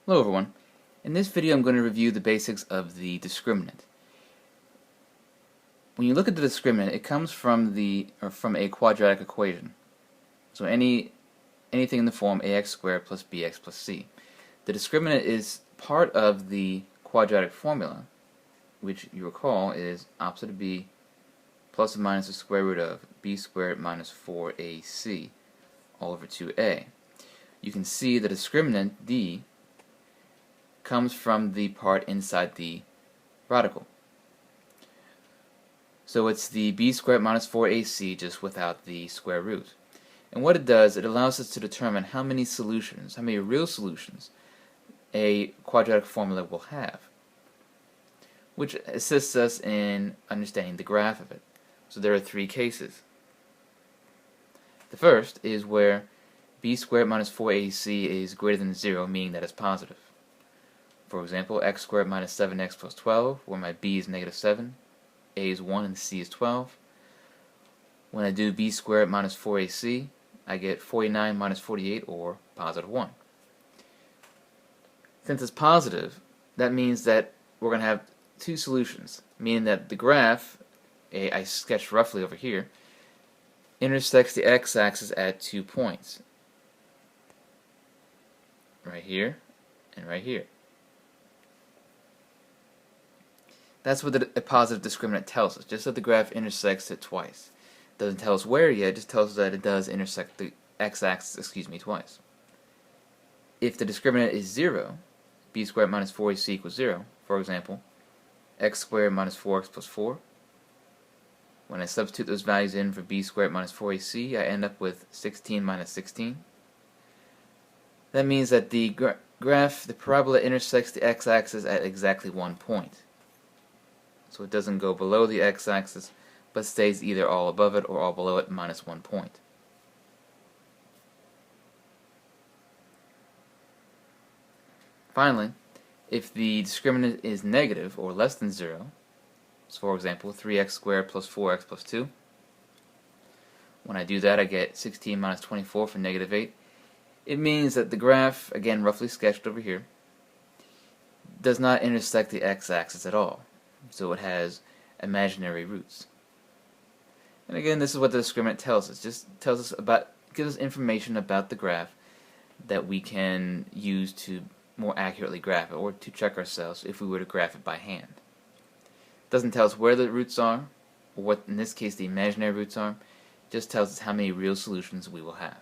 Hello everyone. In this video I'm going to review the basics of the discriminant. When you look at the discriminant, it comes from a quadratic equation. So anything in the form ax squared plus bx plus c. The discriminant is part of the quadratic formula, which you recall is opposite of b plus or minus the square root of b squared minus 4ac all over 2a. You can see the discriminant d comes from the part inside the radical. So it's the b squared minus 4ac just without the square root. And what it does, it allows us to determine how many real solutions a quadratic formula will have, which assists us in understanding the graph of it. So there are three cases. The first is where b squared minus 4ac is greater than 0, meaning that it's positive. For example, x squared minus 7x plus 12, where my b is negative 7, a is 1, and c is 12. When I do b squared minus 4ac, I get 49 minus 48, or positive 1. Since it's positive, that means that we're going to have two solutions, meaning that the graph, I sketched roughly over here, intersects the x-axis at 2 points. Right here, and right here. That's what a positive discriminant tells us, just that the graph intersects it twice. Doesn't tell us where yet, just tells us that it does intersect the x-axis, twice. If the discriminant is 0, b squared minus 4ac equals 0, for example, x squared minus 4x plus 4. When I substitute those values in for b squared minus 4ac, I end up with 16 minus 16. That means that the the parabola intersects the x-axis at exactly 1 point. So it doesn't go below the x-axis, but stays either all above it or all below it minus 1 point. Finally, if the discriminant is negative or less than 0, so for example 3x squared plus 4x plus 2, when I do that I get 16 minus 24 for negative 8. It means that the graph, again roughly sketched over here, does not intersect the x-axis at all. So it has imaginary roots. And again, this is what the discriminant tells us. Just gives us information about the graph that we can use to more accurately graph it, or to check ourselves if we were to graph it by hand. It doesn't tell us where the roots are, or what in this case the imaginary roots are. It just tells us how many real solutions we will have.